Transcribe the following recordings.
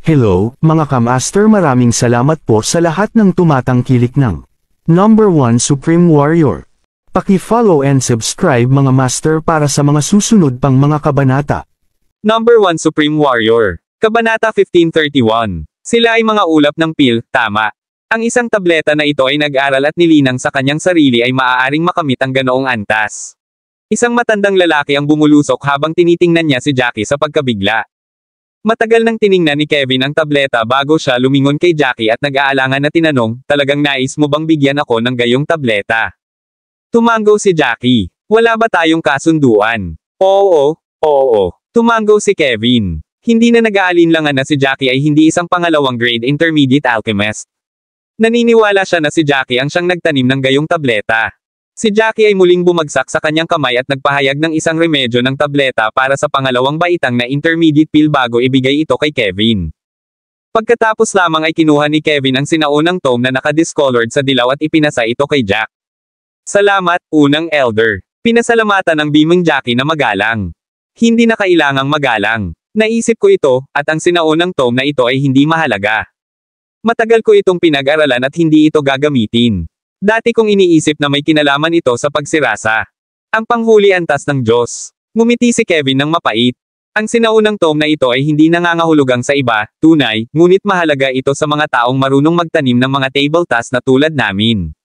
Hello, mga kamaster, maraming salamat po sa lahat ng tumatangkilik ng Number 1 Supreme Warrior. Paki-follow and subscribe mga master para sa mga susunod pang mga kabanata. Number 1 Supreme Warrior. Kabanata 1531. Sila ay mga ulap ng pil, tama. Ang isang tableta na ito ay nag-aral at nilinang sa kanyang sarili ay maaaring makamit ang ganoong antas. Isang matandang lalaki ang bumulusok habang tinitingnan niya si Jackie sa pagkabigla. Matagal nang tiningnan ni Kevin ang tableta bago siya lumingon kay Jackie at nag-aalangan na tinanong, talagang nais mo bang bigyan ako ng gayong tableta? Tumango si Jackie. Wala ba tayong kasunduan? Oo. Tumango si Kevin. Hindi na nag-aalinlangan na si Jackie ay hindi isang pangalawang grade intermediate alchemist. Naniniwala siya na si Jackie ang siyang nagtanim ng gayong tableta. Si Jackie ay muling bumagsak sa kanyang kamay at nagpahayag ng isang remedyo ng tableta para sa pangalawang baitang na intermediate pill bago ibigay ito kay Kevin. Pagkatapos lamang ay kinuha ni Kevin ang sinaunang tome na nakadiscolored sa dilaw at ipinasa ito kay Jack. Salamat, unang elder. Pinasalamatan ng bimong Jackie na magalang. Hindi na kailangang magalang. Naisip ko ito, at ang sinaunang tome na ito ay hindi mahalaga. Matagal ko itong pinag-aralan at hindi ito gagamitin. Dati kong iniisip na may kinalaman ito sa pagsirasa. Ang panghuli antas ng Diyos. Ngumiti si Kevin ng mapait. Ang sinaunang tome na ito ay hindi nangangahulugang sa iba, tunay, ngunit mahalaga ito sa mga taong marunong magtanim ng mga table tasks na tulad namin.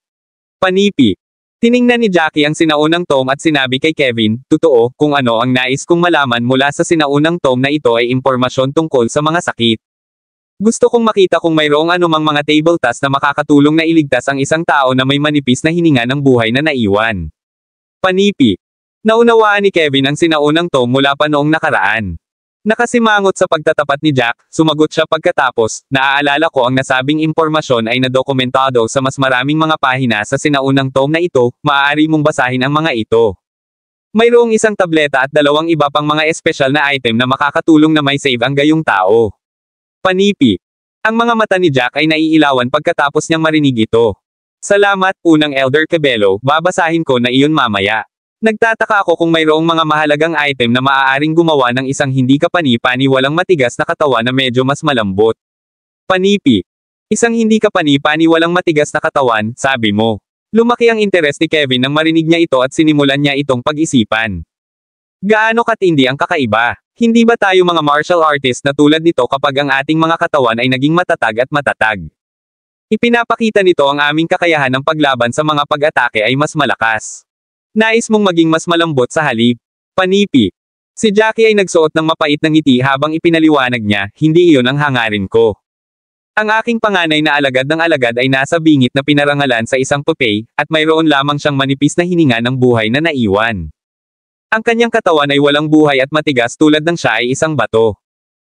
Panipi. Tiningnan ni Jackie ang sinaunang tome at sinabi kay Kevin, totoo, kung ano ang nais kong malaman mula sa sinaunang tome na ito ay impormasyon tungkol sa mga sakit. Gusto kong makita kung mayroong anumang mga table tasks na makakatulong na iligtas ang isang tao na may manipis na hininga ng buhay na naiwan. Panipi. Naunawaan ni Kevin ang sinaunang tome mula pa noong nakaraan. Nakasimangot sa pagtatapat ni Jack, sumagot siya pagkatapos, naaalala ko ang nasabing impormasyon ay nadokumentado sa mas maraming mga pahina sa sinaunang tome na ito, maaari mong basahin ang mga ito. Mayroong isang tableta at dalawang iba pang mga espesyal na item na makakatulong na may save ang gayong tao. Panipi. Ang mga mata ni Jack ay naiilawan pagkatapos niyang marinig ito. Salamat, unang Elder Cabello, babasahin ko na iyon mamaya. Nagtataka ako kung mayroong mga mahalagang item na maaaring gumawa ng isang hindi kapani-pani walang matigas na katawan na medyo mas malambot. Panipi. Isang hindi kapani-pani walang matigas na katawan, sabi mo. Lumaki ang interes ni Kevin nang marinig niya ito at sinimulan niya itong pag-isipan. Gaano katindi ang kakaiba? Hindi ba tayo mga martial artist na tulad nito kapag ang ating mga katawan ay naging matatag at matatag? Ipinapakita nito ang aming kakayahan ng paglaban sa mga pag-atake ay mas malakas. Nais mong maging mas malambot sa halip. Panipi. Si Jackie ay nagsuot ng mapait na ngiti habang ipinaliwanag niya, hindi iyon ang hangarin ko. Ang aking panganay na alagad ng alagad ay nasa bingit na pinarangalan sa isang pupay, at mayroon lamang siyang manipis na hininga ng buhay na naiwan. Ang kanyang katawan ay walang buhay at matigas tulad ng siya ay isang bato.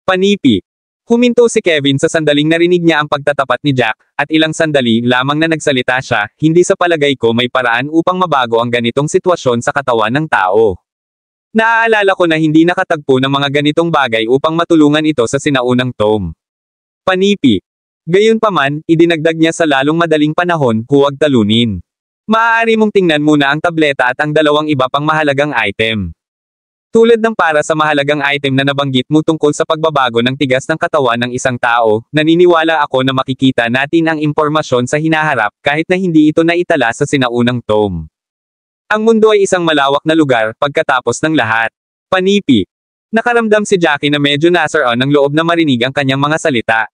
Panipi. Huminto si Kevin sa sandaling narinig niya ang pagtatapat ni Jack, at ilang sandali lamang na nagsalita siya, hindi sa palagay ko may paraan upang mabago ang ganitong sitwasyon sa katawan ng tao. Naaalala ko na hindi nakatagpo ng mga ganitong bagay upang matulungan ito sa sinaunang tome. Panipi. Gayunpaman, idinagdag niya sa lalong madaling panahon, huwag talunin. Maaari mong tingnan muna ang tableta at ang dalawang iba pang mahalagang item. Tulad ng para sa mahalagang item na nabanggit mo tungkol sa pagbabago ng tigas ng katawan ng isang tao, naniniwala ako na makikita natin ang impormasyon sa hinaharap kahit na hindi ito naitala sa sinaunang tome. Ang mundo ay isang malawak na lugar pagkatapos ng lahat. Panipi. Nakaramdam si Jackie na medyo nasaraan ng loob na marinig ang kanyang mga salita.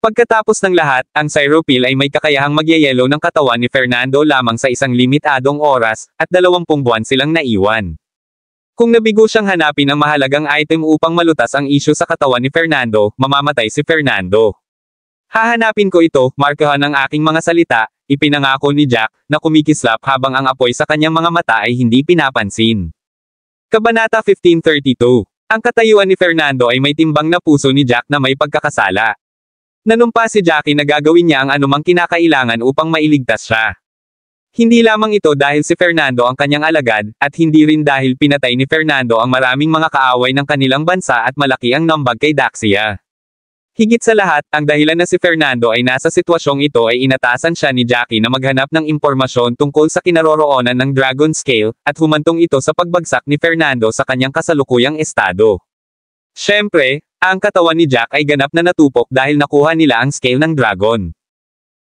Pagkatapos ng lahat, ang Cyropil ay may kakayahang magyayelo ng katawan ni Fernando lamang sa isang limitadong oras, at 20 buwan silang naiwan. Kung nabigo siyang hanapin ang mahalagang item upang malutas ang isyu sa katawan ni Fernando, mamamatay si Fernando. Hahanapin ko ito, markahan ng aking mga salita, ipinangako ni Jack, na kumikislap habang ang apoy sa kanyang mga mata ay hindi pinapansin. Kabanata 1532. Ang katayuan ni Fernando ay may timbang na puso ni Jack na may pagkakasala. Nanumpa si Jackie na gagawin niya ang anumang kinakailangan upang mailigtas siya. Hindi lamang ito dahil si Fernando ang kanyang alagad, at hindi rin dahil pinatay ni Fernando ang maraming mga kaaway ng kanilang bansa at malaki ang nambag kay Daxia. Higit sa lahat, ang dahilan na si Fernando ay nasa sitwasyong ito ay inatasan siya ni Jackie na maghanap ng impormasyon tungkol sa kinaroroonan ng Dragon Scale, at humantong ito sa pagbagsak ni Fernando sa kanyang kasalukuyang estado. Siyempre, ang katawan ni Jack ay ganap na natupok dahil nakuha nila ang scale ng dragon.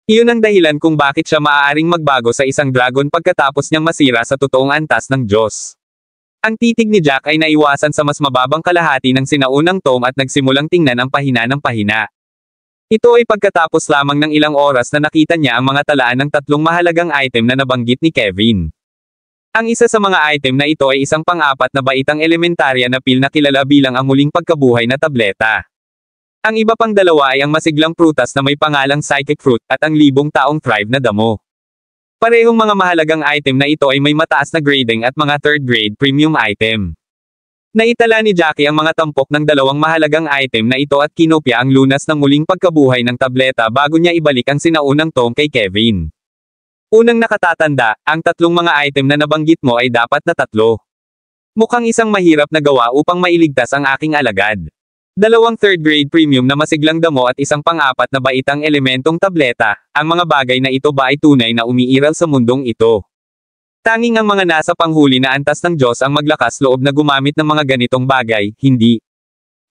Iyon ang dahilan kung bakit siya maaaring magbago sa isang dragon pagkatapos niyang masira sa totoong antas ng Diyos. Ang titig ni Jack ay naiwasan sa mas mababang kalahati ng sinaunang tome at nagsimulang tingnan ang pahina ng pahina. Ito ay pagkatapos lamang ng ilang oras na nakita niya ang mga talaan ng tatlong mahalagang item na nabanggit ni Kevin. Ang isa sa mga item na ito ay isang pang-apat na baitang elementarya na pil na kilala bilang ang muling pagkabuhay na tableta. Ang iba pang dalawa ay ang masiglang prutas na may pangalang Psychic Fruit at ang libong taong Thrive na damo. Parehong mga mahalagang item na ito ay may mataas na grading at mga third grade premium item. Naitala ni Jackie ang mga tampok ng dalawang mahalagang item na ito at kinopya ang lunas ng muling pagkabuhay ng tableta bago niya ibalik ang sinaunang tome kay Kevin. Unang nakatatanda, ang tatlong mga item na nabanggit mo ay dapat na tatlo. Mukhang isang mahirap na gawa upang mailigtas ang aking alagad. Dalawang third grade premium na masiglang damo at isang pang-apat na baitang elementong tableta, ang mga bagay na ito ba ay tunay na umiiral sa mundong ito? Tanging ang mga nasa panghuli na antas ng Diyos ang maglakas loob na gumamit ng mga ganitong bagay, hindi.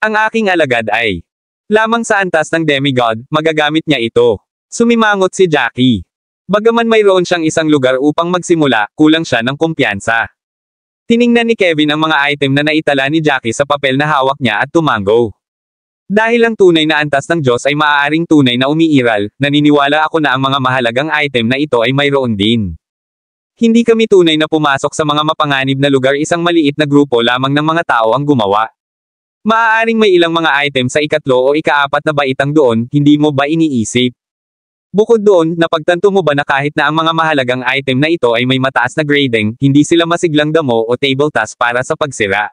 Ang aking alagad ay lamang sa antas ng demigod, magagamit niya ito. Sumimangot si Jackie. Bagaman mayroon siyang isang lugar upang magsimula, kulang siya ng kumpiyansa. Tiningnan ni Kevin ang mga item na naitala ni Jackie sa papel na hawak niya at tumango. Dahil ang tunay na antas ng Diyos ay maaaring tunay na umiiral, naniniwala ako na ang mga mahalagang item na ito ay mayroon din. Hindi kami tunay na pumasok sa mga mapanganib na lugar, isang maliit na grupo lamang ng mga tao ang gumawa. Maaaring may ilang mga item sa ikatlo o ikaapat na baitang doon, hindi mo ba iniisip? Bukod doon, napagtanto mo ba na kahit na ang mga mahalagang item na ito ay may mataas na grading, hindi sila masiglang damo o table task para sa pagsira?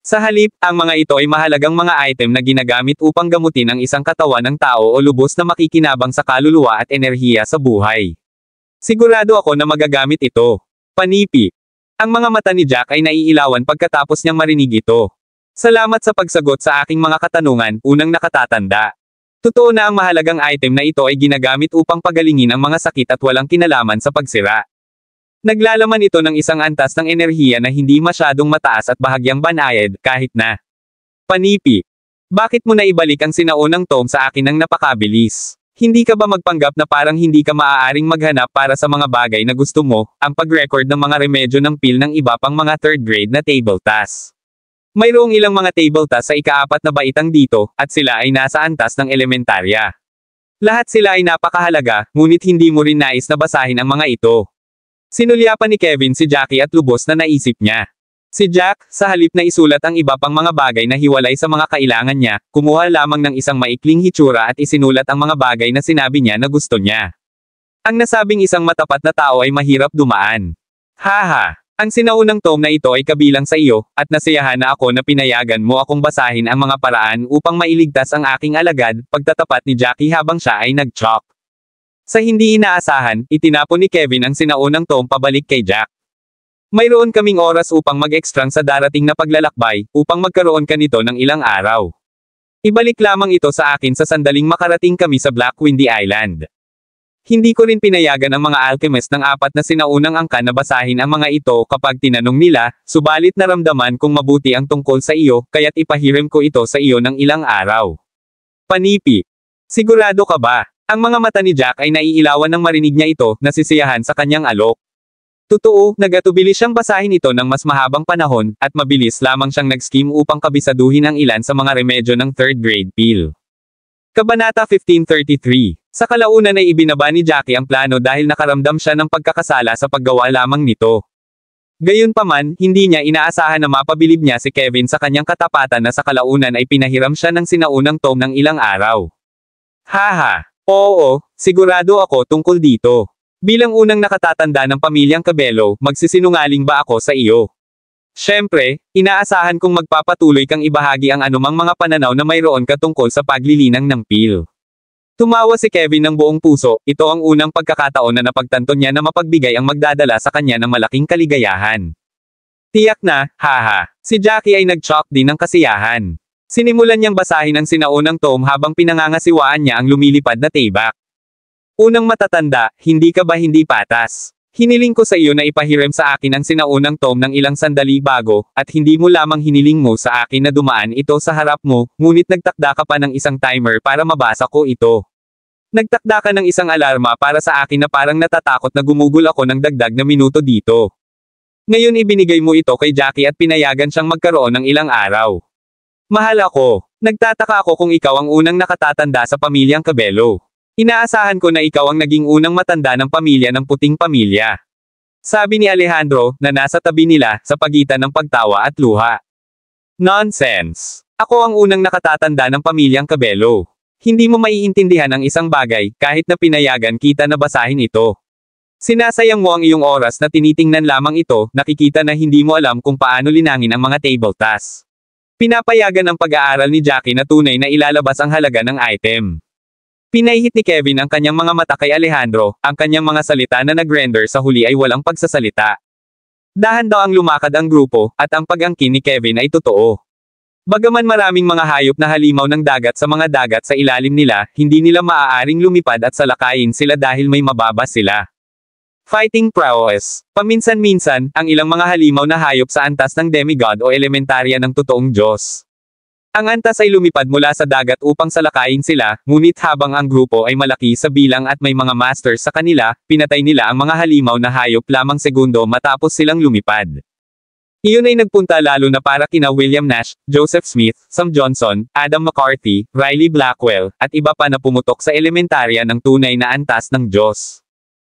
Sa halip, ang mga ito ay mahalagang mga item na ginagamit upang gamutin ang isang katawan ng tao o lubos na makikinabang sa kaluluwa at enerhiya sa buhay. Sigurado ako na magagamit ito. Panipi. Ang mga mata ni Jack ay naiilawan pagkatapos niyang marinig ito. Salamat sa pagsagot sa aking mga katanungan, unang nakatatanda. Totoo na ang mahalagang item na ito ay ginagamit upang pagalingin ang mga sakit at walang kinalaman sa pagsira. Naglalaman ito ng isang antas ng enerhiya na hindi masyadong mataas at bahagyang banayad, kahit na. Panipi. Bakit mo na ibalik ang sinaunang tome sa akin ng napakabilis? Hindi ka ba magpanggap na parang hindi ka maaaring maghanap para sa mga bagay na gusto mo, ang pag-record ng mga remedyo ng pil ng iba pang mga third grade na table tasks? Mayroong ilang mga table tasks sa ikaapat na baitang dito, at sila ay nasa antas ng elementarya. Lahat sila ay napakahalaga, ngunit hindi mo rin nais na basahin ang mga ito. Sinulyapan ni Kevin si Jackie at lubos na naisip niya. Si Jack, sa halip na isulat ang iba pang mga bagay na hiwalay sa mga kailangan niya, kumuha lamang ng isang maikling hitsura at isinulat ang mga bagay na sinabi niya na gusto niya. Ang nasabing isang matapat na tao ay mahirap dumaan. Haha, ang sinaunang tome na ito ay kabilang sa iyo, at nasiyahan na ako na pinayagan mo akong basahin ang mga paraan upang mailigtas ang aking alagad, pagtatapat ni Jackie habang siya ay nag-chalk. Sa hindi inaasahan, itinapon ni Kevin ang sinaunang tome pabalik kay Jack. Mayroon kaming oras upang mag-extrang sa darating na paglalakbay, upang magkaroon ka nito ng ilang araw. Ibalik lamang ito sa akin sa sandaling makarating kami sa Black Windy Island. Hindi ko rin pinayagan ang mga alchemist ng apat na sinaunang angkan na basahin ang mga ito kapag tinanong nila, subalit naramdaman kong mabuti ang tungkol sa iyo, kaya't ipahiram ko ito sa iyo ng ilang araw. Panipi. Sigurado ka ba? Ang mga mata ni Jack ay naiilawan nang marinig niya ito, nasisiyahan sa kanyang alok. Totoo, nagatubili siyang basahin ito ng mas mahabang panahon, at mabilis lamang siyang nag-scheme upang kabisaduhin ang ilan sa mga remedyo ng third grade pill. Kabanata 1533. Sa kalaunan ay ibinaba ni Jackie ang plano dahil nakaramdam siya ng pagkakasala sa paggawa lamang nito. Gayunpaman, hindi niya inaasahan na mapabilib niya si Kevin sa kanyang katapatan na sa kalaunan ay pinahiram siya ng sinaunang tome ng ilang araw. Haha, oo, sigurado ako tungkol dito. Bilang unang nakatatanda ng pamilyang Cabello, magsisinungaling ba ako sa iyo? Siyempre, inaasahan kong magpapatuloy kang ibahagi ang anumang mga pananaw na mayroon ka tungkol sa paglilinang ng pil. Tumawa si Kevin ng buong puso, ito ang unang pagkakataon na napagtanto niya na mapagbigay ang magdadala sa kanya ng malaking kaligayahan. Tiyak na, haha, si Jackie ay nag-shock din ng kasiyahan. Sinimulan niyang basahin ang sinaunang tome habang pinangangasiwaan niya ang lumilipad na taybak. Unang matatanda, hindi ka ba hindi patas? Hiniling ko sa iyo na ipahiram sa akin ang sinaunang tome ng ilang sandali bago, at hindi mo lamang hiniling mo sa akin na dumaan ito sa harap mo, ngunit nagtakda ka pa ng isang timer para mabasa ko ito. Nagtakda ka ng isang alarma para sa akin na parang natatakot na gumugol ako ng dagdag na minuto dito. Ngayon ibinigay mo ito kay Jackie at pinayagan siyang magkaroon ng ilang araw. Mahal ako. Nagtataka ako kung ikaw ang unang nakatatanda sa pamilyang Cabello. Inaasahan ko na ikaw ang naging unang matanda ng pamilya ng puting pamilya. Sabi ni Alejandro, na nasa tabi nila, sa pagitan ng pagtawa at luha. Nonsense. Ako ang unang nakatatanda ng pamilyang Cabello. Hindi mo maiintindihan ang isang bagay, kahit na pinayagan kita na basahin ito. Sinasayang mo ang iyong oras na tinitingnan lamang ito, nakikita na hindi mo alam kung paano linangin ang mga table tasks. Pinapayagan ang pag-aaral ni Jackie na tunay na ilalabas ang halaga ng item. Pinahihit ni Kevin ang kanyang mga mata kay Alejandro, ang kanyang mga salita na nag-render sa huli ay walang pagsasalita. Dahan daw ang lumakad ang grupo, at ang pag-angkin ni Kevin ay totoo. Bagaman maraming mga hayop na halimaw ng dagat sa mga dagat sa ilalim nila, hindi nila maaaring lumipad at salakayin sila dahil may mababa sila. Fighting prowess. Paminsan-minsan, ang ilang mga halimaw na hayop sa antas ng demigod o elementarya ng totoong Diyos. Ang antas ay lumipad mula sa dagat upang salakayin sila, ngunit habang ang grupo ay malaki sa bilang at may mga masters sa kanila, pinatay nila ang mga halimaw na hayop lamang segundo matapos silang lumipad. Iyon ay nagpunta lalo na para kina William Nash, Joseph Smith, Sam Johnson, Adam McCarthy, Riley Blackwell, at iba pa na pumutok sa elementarya ng tunay na antas ng Diyos.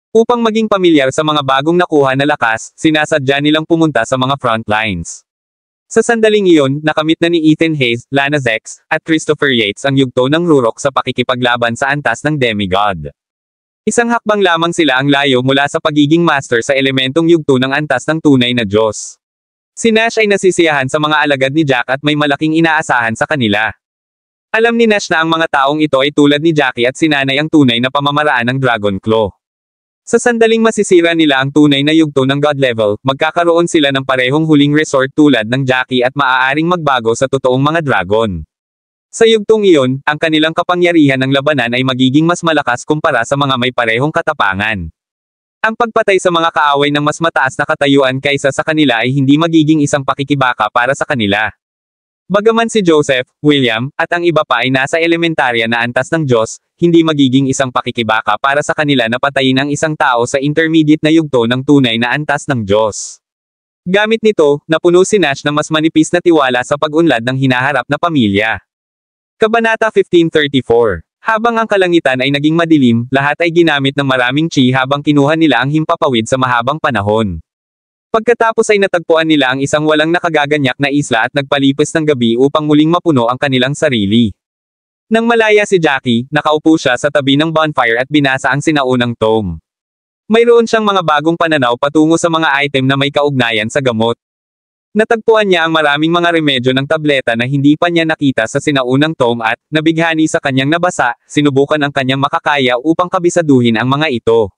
Upang maging pamilyar sa mga bagong nakuha na lakas, sinasadya nilang pumunta sa mga front lines. Sa sandaling iyon, nakamit na ni Ethan Hayes, Lana Zex, at Christopher Yates ang yugto ng Rurok sa pakikipaglaban sa antas ng demigod. Isang hakbang lamang sila ang layo mula sa pagiging master sa elementong yugto ng antas ng tunay na Diyos. Si Nash ay nasisiyahan sa mga alagad ni Jack at may malaking inaasahan sa kanila. Alam ni Nash na ang mga taong ito ay tulad ni Jackie at sinanay ang tunay na pamamaraan ng Dragon Claw. Sa sandaling masisira nila ang tunay na yugto ng God level, magkakaroon sila ng parehong huling resort tulad ng Jackie at maaaring magbago sa totoong mga dragon. Sa yugtong iyon, ang kanilang kapangyarihan ng labanan ay magiging mas malakas kumpara sa mga may parehong katapangan. Ang pagpatay sa mga kaaway ng mas mataas na katayuan kaysa sa kanila ay hindi magiging isang pakikibaka para sa kanila. Bagaman si Joseph, William, at ang iba pa ay nasa elementarya na antas ng Diyos, hindi magiging isang pakikibaka para sa kanila na patayin ang isang tao sa intermediate na yugto ng tunay na antas ng Diyos. Gamit nito, napuno si Nash ng mas manipis na tiwala sa pag-unlad ng hinaharap na pamilya. Kabanata 1534. Habang ang kalangitan ay naging madilim, lahat ay ginamit ng maraming chi habang kinuha nila ang himpapawid sa mahabang panahon. Pagkatapos ay natagpuan nila ang isang walang nakagaganyak na isla at nagpalipas ng gabi upang muling mapuno ang kanilang sarili. Nang malaya si Jackie, nakaupo siya sa tabi ng bonfire at binasa ang sinaunang tome. Mayroon siyang mga bagong pananaw patungo sa mga item na may kaugnayan sa gamot. Natagpuan niya ang maraming mga remedyo ng tableta na hindi pa niya nakita sa sinaunang tome at, nabighani sa kanyang nabasa, sinubukan ang kanyang makakaya upang kabisaduhin ang mga ito.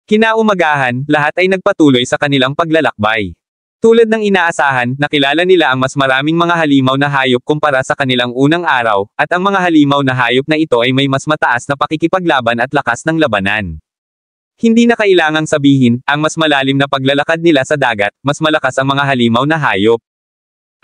Kinaumagahan, lahat ay nagpatuloy sa kanilang paglalakbay. Tulad ng inaasahan, nakilala nila ang mas maraming mga halimaw na hayop kumpara sa kanilang unang araw, at ang mga halimaw na hayop na ito ay may mas mataas na pakikipaglaban at lakas ng labanan. Hindi na kailangang sabihin, ang mas malalim na paglalakad nila sa dagat, mas malakas ang mga halimaw na hayop.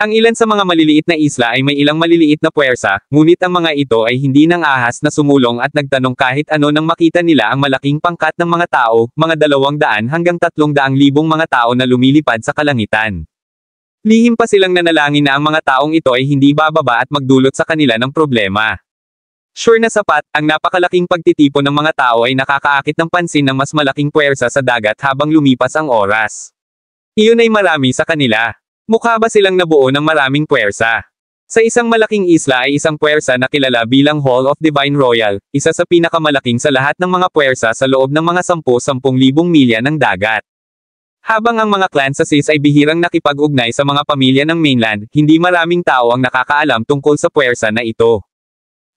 Ang ilan sa mga maliliit na isla ay may ilang maliliit na puwersa, ngunit ang mga ito ay hindi nang ahas na sumulong at nagtanong kahit ano nang makita nila ang malaking pangkat ng mga tao, mga 200 hanggang 300,000 mga tao na lumilipad sa kalangitan. Lihim pa silang nanalangin na ang mga taong ito ay hindi bababa at magdulot sa kanila ng problema. Sure na sapat, ang napakalaking pagtitipon ng mga tao ay nakakaakit ng pansin ng mas malaking puwersa sa dagat habang lumipas ang oras. Iyon ay marami sa kanila. Mukha ba silang nabuo ng maraming puwersa? Sa isang malaking isla ay isang puwersa na kilala bilang Hall of Divine Royal, isa sa pinakamalaking sa lahat ng mga puwersa sa loob ng mga 10,000 milya ng dagat. Habang ang mga clan sa SIS ay bihirang nakipag-ugnay sa mga pamilya ng mainland, hindi maraming tao ang nakakaalam tungkol sa puwersa na ito.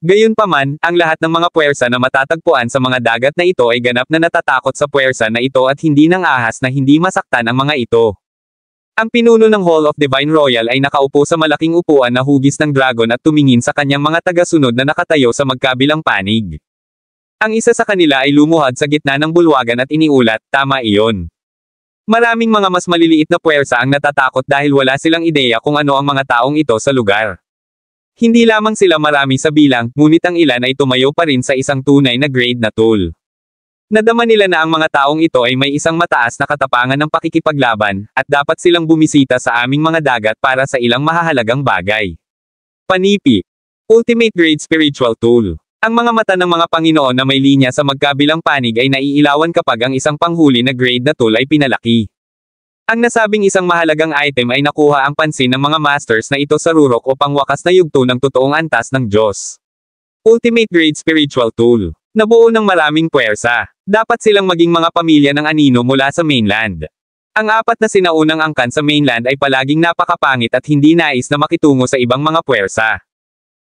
Gayunpaman, ang lahat ng mga puwersa na matatagpuan sa mga dagat na ito ay ganap na natatakot sa puwersa na ito at hindi nang ahas na hindi masaktan ang mga ito. Ang pinuno ng Hall of Divine Royal ay nakaupo sa malaking upuan na hugis ng dragon at tumingin sa kanyang mga tagasunod na nakatayo sa magkabilang panig. Ang isa sa kanila ay lumuhad sa gitna ng bulwagan at iniulat, tama iyon. Maraming mga mas maliliit na puwersa ang natatakot dahil wala silang ideya kung ano ang mga taong ito sa lugar. Hindi lamang sila marami sa bilang, ngunit ang ilan ay tumayo pa rin sa isang tunay na grade na tool. Nadama nila na ang mga taong ito ay may isang mataas na katapangan ng pakikipaglaban, at dapat silang bumisita sa aming mga dagat para sa ilang mahahalagang bagay. Panipi. Ultimate Grade Spiritual Tool. Ang mga mata ng mga Panginoon na may linya sa magkabilang panig ay naiilawan kapag ang isang panghuli na grade na tool ay pinalaki. Ang nasabing isang mahalagang item ay nakuha ang pansin ng mga masters na ito sa rurok o pangwakas na yugto ng totoong antas ng Diyos. Ultimate Grade Spiritual Tool. Nabuo ng maraming puwersa. Dapat silang maging mga pamilya ng anino mula sa mainland. Ang apat na sinaunang angkan sa mainland ay palaging napakapangit at hindi nais na makitungo sa ibang mga puwersa.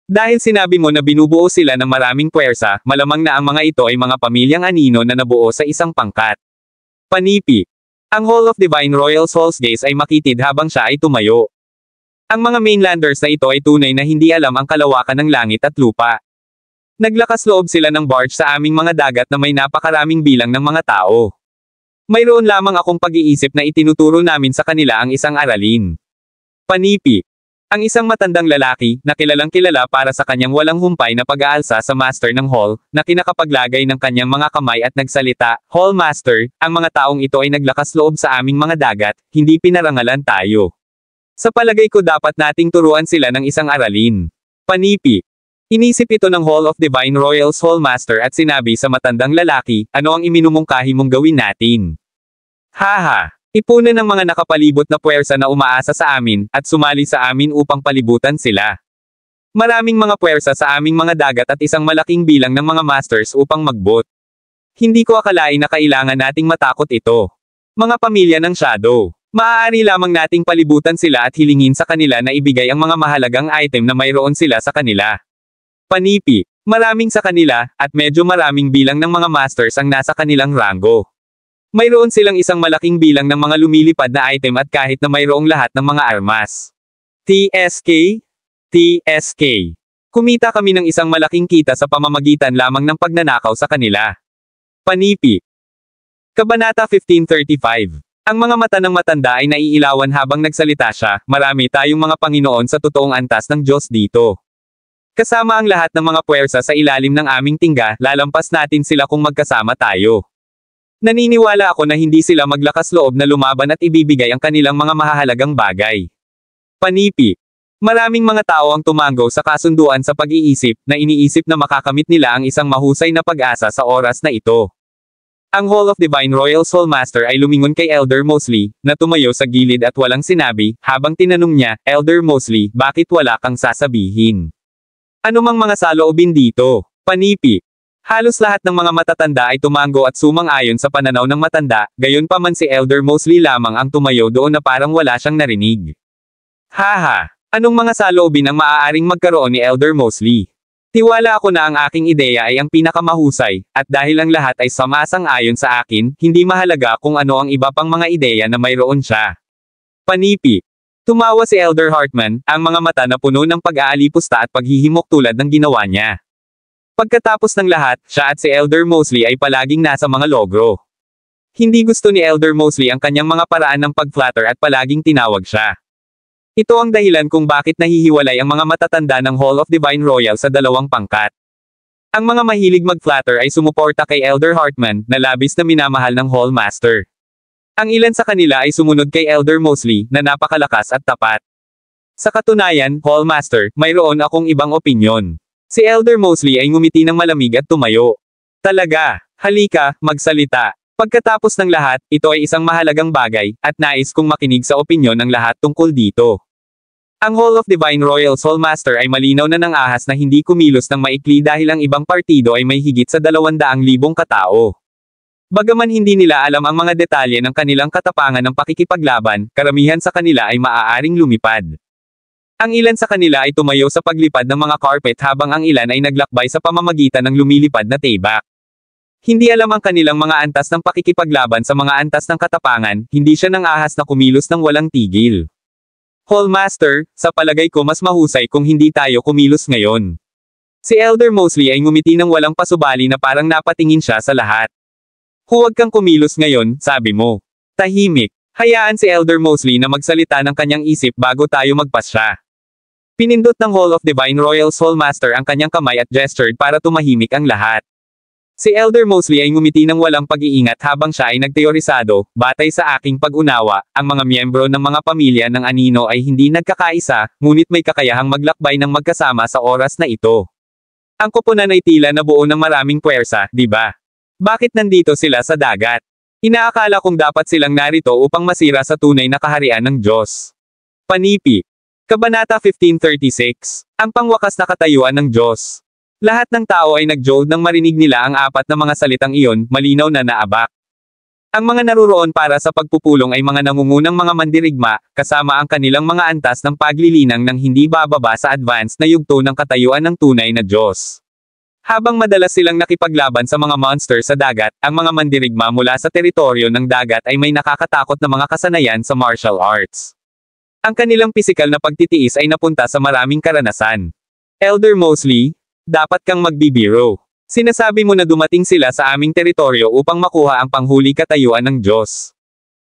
Dahil sinabi mo na binubuo sila ng maraming puwersa, malamang na ang mga ito ay mga pamilyang anino na nabuo sa isang pangkat. Panipi. Ang Hall of Divine Royal Souls Gaze ay makitid habang siya ay tumayo. Ang mga mainlanders na ito ay tunay na hindi alam ang kalawakan ng langit at lupa. Naglakas loob sila ng barge sa aming mga dagat na may napakaraming bilang ng mga tao. Mayroon lamang akong pag-iisip na itinuturo namin sa kanila ang isang aralin. Panipi. Ang isang matandang lalaki, na kilalang kilala para sa kanyang walang humpay na pag-aalsa sa master ng hall, na kinakapaglagay ng kanyang mga kamay at nagsalita, Hall Master, ang mga taong ito ay naglakas loob sa aming mga dagat, hindi pinarangalan tayo. Sa palagay ko dapat nating turuan sila ng isang aralin. Panipi. Inisip ito ng Hall of Divine Royals Hall Master at sinabi sa matandang lalaki, ano ang iminumungkahi mong gawin natin? Haha. Ipunan ng mga nakapalibot na puwersa na umaasa sa amin, at sumali sa amin upang palibutan sila. Maraming mga puwersa sa aming mga dagat at isang malaking bilang ng mga masters upang magbot. Hindi ko akalain na kailangan nating matakot ito. Mga pamilya ng Shadow. Maaari lamang nating palibutan sila at hilingin sa kanila na ibigay ang mga mahalagang item na mayroon sila sa kanila. Panipi. Maraming sa kanila, at medyo maraming bilang ng mga masters ang nasa kanilang ranggo. Mayroon silang isang malaking bilang ng mga lumilipad na item at kahit na mayroong lahat ng mga armas. TSK? TSK. Kumita kami ng isang malaking kita sa pamamagitan lamang ng pagnanakaw sa kanila. Panipi. Kabanata 1535. Ang mga mata ng matanda ay naiilawan habang nagsalita siya, marami tayong mga Panginoon sa totoong antas ng Diyos dito. Kasama ang lahat ng mga puwersa sa ilalim ng aming tingga, lalampas natin sila kung magkasama tayo. Naniniwala ako na hindi sila maglakas loob na lumaban at ibibigay ang kanilang mga mahahalagang bagay. Panipi. Maraming mga tao ang tumango sa kasunduan sa pag-iisip, na iniisip na makakamit nila ang isang mahusay na pag-asa sa oras na ito. Ang Hall of Divine Royal Soul Master ay lumingon kay Elder Mosley, na tumayo sa gilid at walang sinabi, habang tinanong niya, Elder Mosley, bakit wala kang sasabihin? Ano mang mga saloobin dito? Panipi. Halos lahat ng mga matatanda ay tumango at sumang-ayon sa pananaw ng matanda, gayunpaman si Elder Mosley lamang ang tumayo doon na parang wala siyang narinig. Haha! Anong mga saloobin ang maaaring magkaroon ni Elder Mosley? Tiwala ako na ang aking ideya ay ang pinakamahusay, at dahil ang lahat ay sumasang-ayon sa akin, hindi mahalaga kung ano ang iba pang mga ideya na mayroon siya. Panipi. Tumawa si Elder Hartman, ang mga mata na puno ng pag-aalipusta at paghihimok tulad ng ginawa niya. Pagkatapos ng lahat, siya at si Elder Mosley ay palaging nasa mga logro. Hindi gusto ni Elder Mosley ang kanyang mga paraan ng pag-flatter at palaging tinawag siya. Ito ang dahilan kung bakit nahihiwalay ang mga matatanda ng Hall of Divine Royal sa dalawang pangkat. Ang mga mahilig mag-flatter ay sumuporta kay Elder Hartman, na labis na minamahal ng Hall Master. Ang ilan sa kanila ay sumunod kay Elder Mosley, na napakalakas at tapat. Sa katunayan, Hall Master, mayroon akong ibang opinyon. Si Elder Mosley ay ngumiti ng malamig at tumayo. Talaga, halika, magsalita. Pagkatapos ng lahat, ito ay isang mahalagang bagay, at nais kong makinig sa opinyon ng lahat tungkol dito. Ang Hall of Divine Royal Soul Master ay malinaw na ng ahas na hindi kumilos ng maikli dahil ang ibang partido ay may higit sa 200,000 katao. Bagaman hindi nila alam ang mga detalye ng kanilang katapangan ng pakikipaglaban, karamihan sa kanila ay maaaring lumipad. Ang ilan sa kanila ay tumayo sa paglipad ng mga carpet habang ang ilan ay naglakbay sa pamamagitan ng lumilipad na table. Hindi alam ang kanilang mga antas ng pakikipaglaban sa mga antas ng katapangan, hindi siya nang ahas na kumilos ng walang tigil. Hall Master, sa palagay ko mas mahusay kung hindi tayo kumilos ngayon. Si Elder Mosley ay ngumiti ng walang pasubali na parang napatingin siya sa lahat. Huwag kang kumilos ngayon, sabi mo. Tahimik. Hayaan si Elder Mosley na magsalita ng kanyang isip bago tayo magpasya. Pinindot ng Hall of Divine Royals Hallmaster ang kanyang kamay at gestured para tumahimik ang lahat. Si Elder Mosley ay ngumiti ng walang pag-iingat habang siya ay nagteorisado, batay sa aking pag-unawa, ang mga miyembro ng mga pamilya ng anino ay hindi nagkakaisa, ngunit may kakayahang maglakbay ng magkasama sa oras na ito. Ang koponan ay tila nabuo ng maraming puwersa, di ba? Bakit nandito sila sa dagat? Inaakala kong dapat silang narito upang masira sa tunay na kaharian ng Diyos. Panipi. Kabanata 1536. Ang pangwakas na katayuan ng Diyos. Lahat ng tao ay nag-jolt nang marinig nila ang apat na mga salitang iyon, malinaw na naabak. Ang mga naruroon para sa pagpupulong ay mga nangungunang mga mandirigma, kasama ang kanilang mga antas ng paglilinang ng hindi bababa sa advance na yugto ng katayuan ng tunay na Diyos. Habang madalas silang nakipaglaban sa mga monster sa dagat, ang mga mandirigma mula sa teritoryo ng dagat ay may nakakatakot na mga kasanayan sa martial arts. Ang kanilang pisikal na pagtitiis ay napunta sa maraming karanasan. Elder Mosley, dapat kang magbibiro. Sinasabi mo na dumating sila sa aming teritoryo upang makuha ang panghuli katayuan ng Diyos.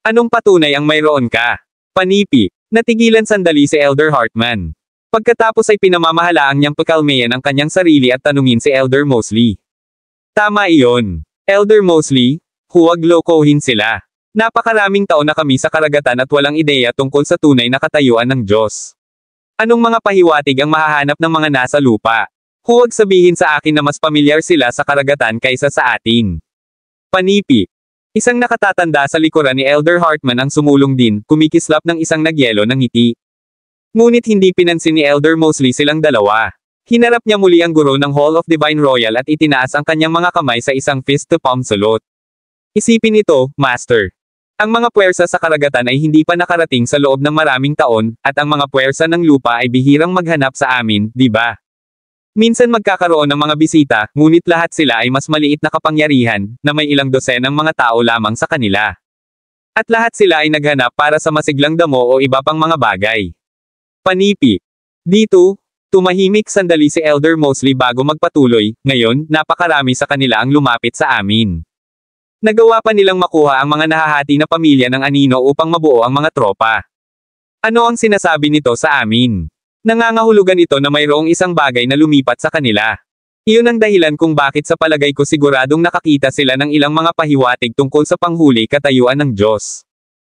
Anong patunay ang mayroon ka? Panipi. Natigilan sandali si Elder Hartman. Pagkatapos ay pinamamahalaang niyang pakalmayan ang kanyang sarili at tanungin si Elder Mosley. Tama iyon. Elder Mosley, huwag lokohin sila. Napakaraming taon na kami sa karagatan at walang ideya tungkol sa tunay na katayuan ng Diyos. Anong mga pahiwatig ang mahahanap ng mga nasa lupa? Huwag sabihin sa akin na mas pamilyar sila sa karagatan kaysa sa atin. Panipi. Isang nakatatanda sa likuran ni Elder Hartman ang sumulong din, kumikislap ng isang nagyelo ng ngiti. Ngunit hindi pinansin ni Elder Mosley silang dalawa. Hinarap niya muli ang guro ng Hall of Divine Royal at itinaas ang kanyang mga kamay sa isang fist-to-palm salute. Isipin ito, Master. Ang mga puwersa sa karagatan ay hindi pa nakarating sa loob ng maraming taon, at ang mga puwersa ng lupa ay bihirang maghanap sa amin, di ba? Minsan magkakaroon ng mga bisita, ngunit lahat sila ay mas maliit na kapangyarihan, na may ilang dosenang mga tao lamang sa kanila. At lahat sila ay naghanap para sa masiglang damo o iba pang mga bagay. Panipi. Dito, tumahimik sandali si Elder Mosley bago magpatuloy, ngayon, napakarami sa kanila ang lumapit sa amin. Nagawa pa nilang makuha ang mga nahahati na pamilya ng anino upang mabuo ang mga tropa. Ano ang sinasabi nito sa amin? Nangangahulugan ito na mayroong isang bagay na lumipat sa kanila. Iyon ang dahilan kung bakit sa palagay ko siguradong nakakita sila ng ilang mga pahiwatig tungkol sa panghuli katayuan ng Diyos.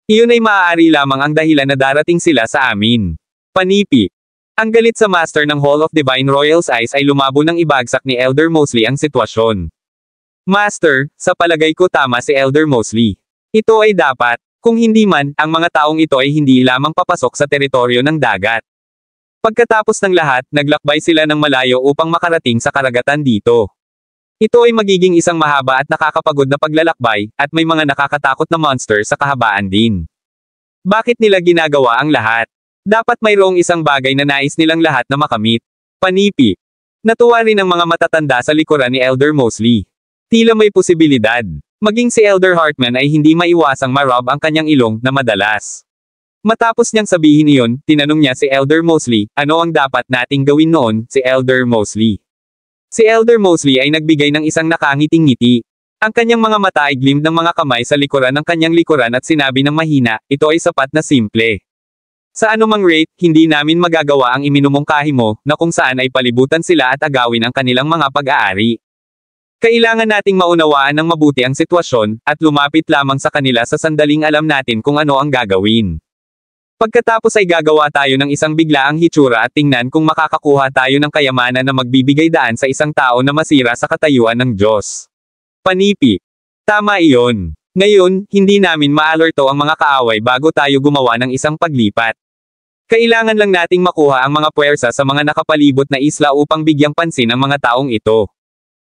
Iyon ay maaari lamang ang dahilan na darating sila sa amin. Panipi. Ang galit sa Master ng Hall of Divine Royals Eyes ay lumabo nang ibagsak ni Elder Mosley ang sitwasyon. Master, sa palagay ko tama si Elder Mosley. Ito ay dapat, kung hindi man, ang mga taong ito ay hindi lamang papasok sa teritoryo ng dagat. Pagkatapos ng lahat, naglakbay sila ng malayo upang makarating sa karagatan dito. Ito ay magiging isang mahaba at nakakapagod na paglalakbay, at may mga nakakatakot na monster sa kahabaan din. Bakit nila ginagawa ang lahat? Dapat mayroong isang bagay na nais nilang lahat na makamit. Panipi. Natuwa rin ang mga matatanda sa likuran ni Elder Mosley. Tila may posibilidad. Maging si Elder Hartman ay hindi maiwasang marob ang kanyang ilong na madalas. Matapos niyang sabihin iyon, tinanong niya si Elder Mosley, ano ang dapat nating gawin noon, si Elder Mosley. Si Elder Mosley ay nagbigay ng isang nakangiting ngiti. Ang kanyang mga mata ay gleamed ng mga kamay sa likuran ng kanyang likuran at sinabi ng mahina, ito ay sapat na simple. Sa anumang rate, hindi namin magagawa ang iminumungkahi mo, na kung saan ay palibutan sila at agawin ang kanilang mga pag-aari. Kailangan nating maunawaan ng mabuti ang sitwasyon, at lumapit lamang sa kanila sa sandaling alam natin kung ano ang gagawin. Pagkatapos ay gagawa tayo ng isang biglaang hitsura at tingnan kung makakakuha tayo ng kayamanan na magbibigay daan sa isang tao na masira sa katayuan ng Diyos. Panipi. Tama iyon. Ngayon, hindi namin maalerto ang mga kaaway bago tayo gumawa ng isang paglipat. Kailangan lang nating makuha ang mga puwersa sa mga nakapalibot na isla upang bigyang pansin ang mga taong ito.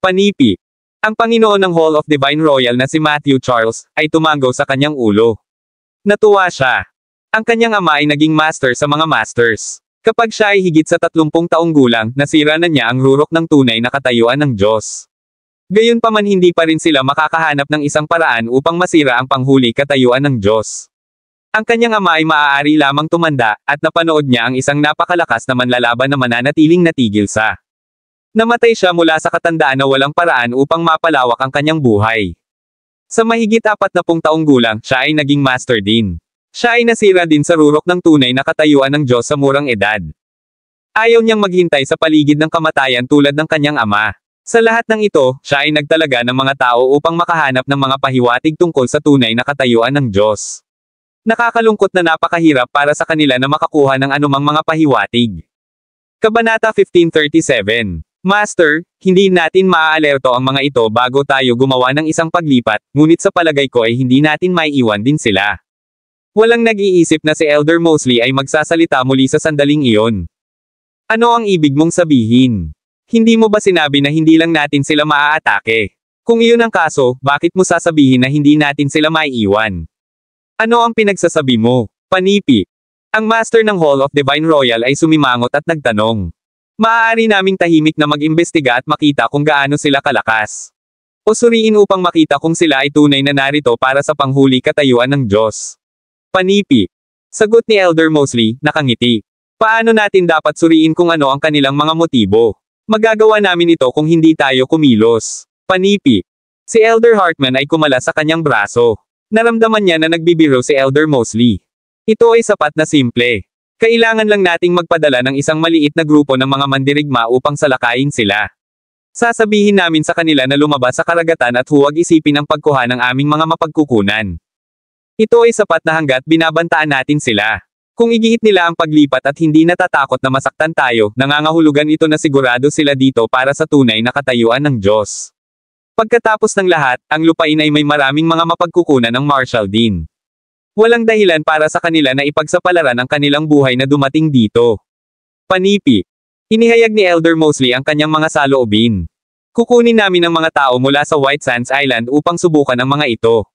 Panipi. Ang Panginoon ng Hall of Divine Royal na si Matthew Charles, ay tumanggaw sa kanyang ulo. Natuwa siya. Ang kanyang ama ay naging master sa mga masters. Kapag siya ay higit sa 30 taong gulang, nasira na niya ang rurok ng tunay na katayuan ng Diyos. Gayunpaman hindi pa rin sila makakahanap ng isang paraan upang masira ang panghuli katayuan ng Diyos. Ang kanyang ama ay maaari lamang tumanda, at napanood niya ang isang napakalakas na manlalaban na mananatiling natigil sa Namatay siya mula sa katandaan na walang paraan upang mapalawak ang kanyang buhay. Sa mahigit 40 taong gulang, siya ay naging master din. Siya ay nasira din sa rurok ng tunay na katayuan ng Diyos sa murang edad. Ayaw niyang maghintay sa paligid ng kamatayan tulad ng kanyang ama. Sa lahat ng ito, siya ay nagtalaga ng mga tao upang makahanap ng mga pahiwatig tungkol sa tunay na katayuan ng Diyos. Nakakalungkot na napakahirap para sa kanila na makakuha ng anumang mga pahiwatig. Kabanata 1537. Master, hindi natin maaalerto ang mga ito bago tayo gumawa ng isang paglipat, ngunit sa palagay ko ay hindi natin maiiwan din sila. Walang nag-iisip na si Elder Mosley ay magsasalita muli sa sandaling iyon. Ano ang ibig mong sabihin? Hindi mo ba sinabi na hindi lang natin sila maaatake? Kung iyon ang kaso, bakit mo sasabihin na hindi natin sila maiiwan? Ano ang pinagsasabi mo? Panipi. Ang master ng Hall of Divine Royal ay sumimangot at nagtanong. Maaari naming tahimik na mag-imbestiga at makita kung gaano sila kalakas. O suriin upang makita kung sila ay tunay na narito para sa panghuli katayuan ng Diyos. Panipi. Sagot ni Elder Mosley, nakangiti. Paano natin dapat suriin kung ano ang kanilang mga motibo? Magagawa namin ito kung hindi tayo kumilos. Panipi. Si Elder Hartman ay kumala sa kanyang braso. Naramdaman niya na nagbibiro si Elder Mosley. Ito ay sapat na simple. Kailangan lang nating magpadala ng isang maliit na grupo ng mga mandirigma upang salakayin sila. Sasabihin namin sa kanila na lumabas sa karagatan at huwag isipin ang pagkuha ng aming mga mapagkukunan. Ito ay sapat na hanggat binabantaan natin sila. Kung igihit nila ang paglipat at hindi natatakot na masaktan tayo, nangangahulugan ito na sigurado sila dito para sa tunay na katayuan ng Diyos. Pagkatapos ng lahat, ang lupain ay may maraming mga mapagkukunan ng Marshall din. Walang dahilan para sa kanila na ipagsapalaran ang kanilang buhay na dumating dito. Panipi. Inihayag ni Elder Mosley ang kanyang mga saloobin. Kukunin namin ang mga tao mula sa White Sands Island upang subukan ang mga ito.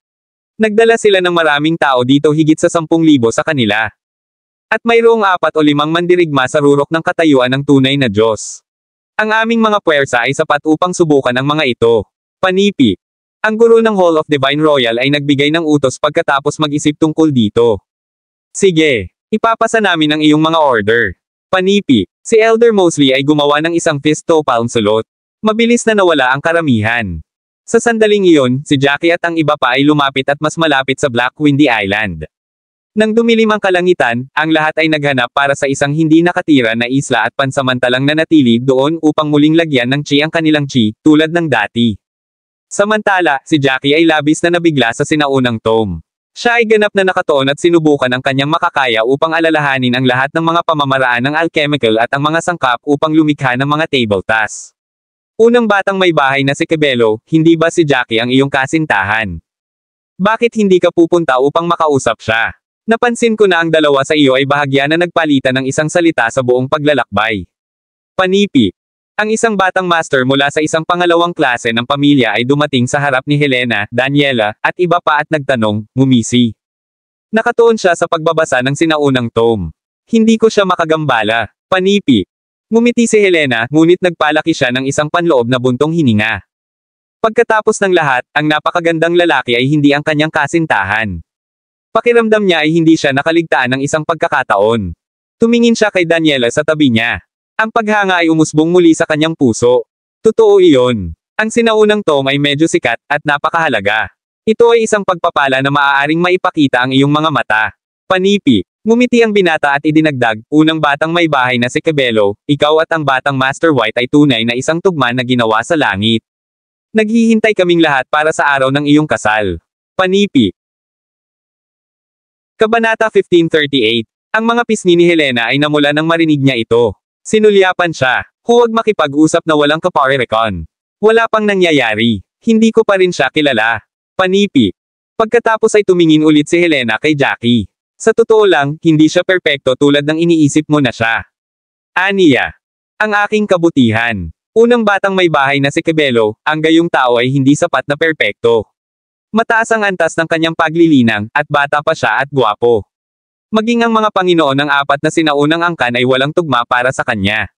Nagdala sila ng maraming tao dito higit sa 10,000 sa kanila. At mayroong 4 o 5 mandirigma sa rurok ng katayuan ng tunay na Diyos. Ang aming mga puwersa ay sapat upang subukan ang mga ito. Panipi. Ang guro ng Hall of Divine Royal ay nagbigay ng utos pagkatapos mag-isip tungkol dito. Sige, ipapasa namin ang iyong mga order. Panipi. Si Elder Mosley ay gumawa ng isang fist to palm salute. Mabilis na nawala ang karamihan. Sa sandaling iyon, si Jackie at ang iba pa ay lumapit at mas malapit sa Black Windy Island. Nang dumilim ang kalangitan, ang lahat ay naghanap para sa isang hindi nakatira na isla at pansamantalang nanatili doon upang muling lagyan ng chi ang kanilang chi, tulad ng dati. Samantala, si Jackie ay labis na nabigla sa sinaunang Tom. Siya ay ganap na nakatuon at sinubukan ang kanyang makakaya upang alalahanin ang lahat ng mga pamamaraan ng alchemical at ang mga sangkap upang lumikha ng mga table tasks. Unang batang may bahay na si Cabello, hindi ba si Jackie ang iyong kasintahan? Bakit hindi ka pupunta upang makausap siya? Napansin ko na ang dalawa sa iyo ay bahagya na nagpalitan ng isang salita sa buong paglalakbay. Panipi. Ang isang batang master mula sa isang pangalawang klase ng pamilya ay dumating sa harap ni Helena, Daniela, at iba pa at nagtanong, ngumisi. Nakatuon siya sa pagbabasa ng sinaunang Tom. Hindi ko siya makagambala. Panipi. Ngumiti si Helena, ngunit nagpalaki siya ng isang panloob na buntong hininga. Pagkatapos ng lahat, ang napakagandang lalaki ay hindi ang kanyang kasintahan. Pakiramdam niya ay hindi siya nakaligtaan ng isang pagkakataon. Tumingin siya kay Daniela sa tabi niya. Ang paghanga ay umusbong muli sa kanyang puso. Totoo iyon. Ang sinaunang Tom ay medyo sikat, at napakahalaga. Ito ay isang pagpapala na maaaring maipakita ang iyong mga mata. Panipi. Ngumiti ang binata at idinagdag, unang batang may bahay na si Cabello, ikaw at ang batang Master White ay tunay na isang tugma na ginawa sa langit. Naghihintay kaming lahat para sa araw ng iyong kasal. Panipi. Kabanata 1538. Ang mga pisngi ni Helena ay namula nang marinig niya ito. Sinulyapan siya. Huwag makipag-usap na walang kaparerekon. Wala pang nangyayari. Hindi ko pa rin siya kilala. Panipi. Pagkatapos ay tumingin ulit si Helena kay Jackie. Sa totoo lang, hindi siya perpekto tulad ng iniisip mo na siya. Aniya. Ang aking kabutihan. Unang batang may bahay na si Cabello, ang gayong tao ay hindi sapat na perpekto. Mataas ang antas ng kanyang paglilinang, at bata pa siya at gwapo. Maging ang mga Panginoon ng 4 na sinaunang angkan ay walang tugma para sa kanya.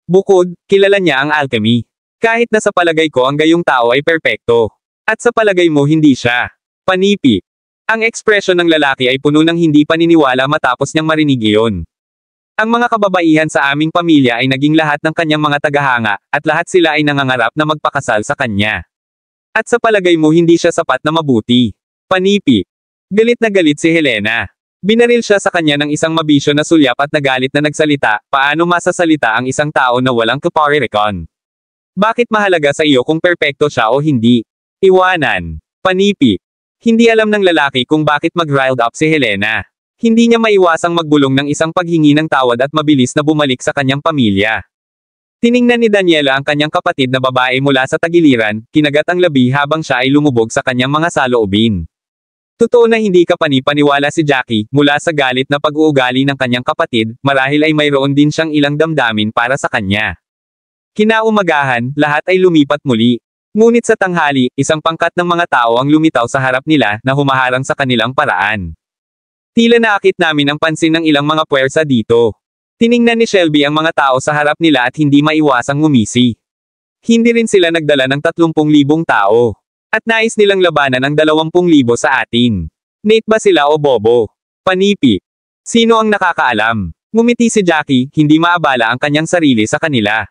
Bukod, kilala niya ang alchemy. Kahit na sa palagay ko ang gayong tao ay perpekto. At sa palagay mo hindi siya. Panipi. Ang ekspresyon ng lalaki ay puno ng hindi paniniwala matapos niyang marinig iyon. Ang mga kababaihan sa aming pamilya ay naging lahat ng kanyang mga tagahanga, at lahat sila ay nangangarap na magpakasal sa kanya. At sa palagay mo hindi siya sapat na mabuti. Panipi. Galit na galit si Helena. Binaril siya sa kanya ng isang mabisyo na sulyap at nagalit na nagsalita, paano masasalita ang isang tao na walang kaparirikon? Bakit mahalaga sa iyo kung perpekto siya o hindi? Iwanan. Panipi. Hindi alam ng lalaki kung bakit mag-riled up si Helena. Hindi niya maiwasang magbulong ng isang paghingi ng tawad at mabilis na bumalik sa kanyang pamilya. Tiningnan ni Daniela ang kanyang kapatid na babae mula sa tagiliran, kinagat ang labi habang siya ay lumubog sa kanyang mga saloobin. Totoo na hindi ka panipaniwala si Jackie, mula sa galit na pag-uugali ng kanyang kapatid, marahil ay mayroon din siyang ilang damdamin para sa kanya. Kinaumagahan, lahat ay lumipat muli. Ngunit sa tanghali, isang pangkat ng mga tao ang lumitaw sa harap nila na humaharang sa kanilang paraan. Tila naakit namin ang pansin ng ilang mga puwersa dito. Tiningnan ni Shelby ang mga tao sa harap nila at hindi maiwasang ngumisi. Hindi rin sila nagdala ng 30,000 tao. At nais nilang labanan ang 20,000 sa atin. Nate ba sila o bobo? Panipi. Sino ang nakakaalam? Ngumiti si Jackie, hindi maabala ang kanyang sarili sa kanila.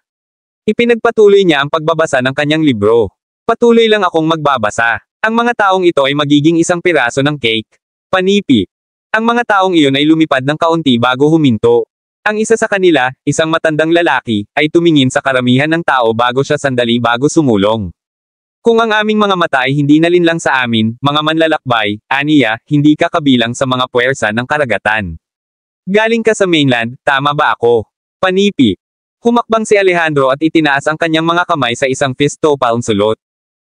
Ipinagpatuloy niya ang pagbabasa ng kanyang libro. Patuloy lang akong magbabasa. Ang mga taong ito ay magiging isang piraso ng cake. Panipi. Ang mga taong iyon ay lumipad ng kaunti bago huminto. Ang isa sa kanila, isang matandang lalaki, ay tumingin sa karamihan ng tao bago siya sandali bago sumulong. Kung ang aming mga mata ay hindi nalinlang sa amin, mga manlalakbay, aniya, hindi ka kabilang sa mga puwersa ng karagatan. Galing ka sa mainland, tama ba ako? Panipi. Humakbang si Alejandro at itinaas ang kanyang mga kamay sa isang fist-palm sulot.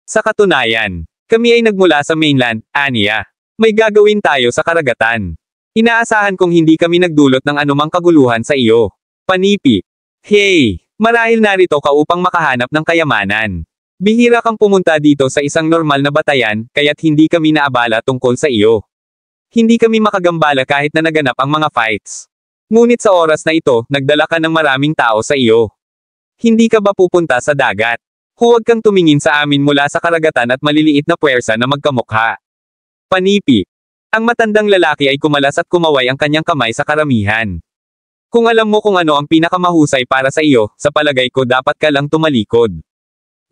Sa katunayan, kami ay nagmula sa mainland, aniya. May gagawin tayo sa karagatan. Inaasahan kong hindi kami nagdulot ng anumang kaguluhan sa iyo. Panipi. Hey! Marahil narito ka upang makahanap ng kayamanan. Bihira kang pumunta dito sa isang normal na batayan, kaya't hindi kami naabala tungkol sa iyo. Hindi kami makagambala kahit na naganap ang mga fights. Ngunit sa oras na ito, nagdala ka ng maraming tao sa iyo. Hindi ka ba pupunta sa dagat? Huwag kang tumingin sa amin mula sa karagatan at maliliit na puwersa na magkamukha. Panipi. Ang matandang lalaki ay kumalas at kumaway ang kanyang kamay sa karamihan. Kung alam mo kung ano ang pinakamahusay para sa iyo, sa palagay ko dapat ka lang tumalikod.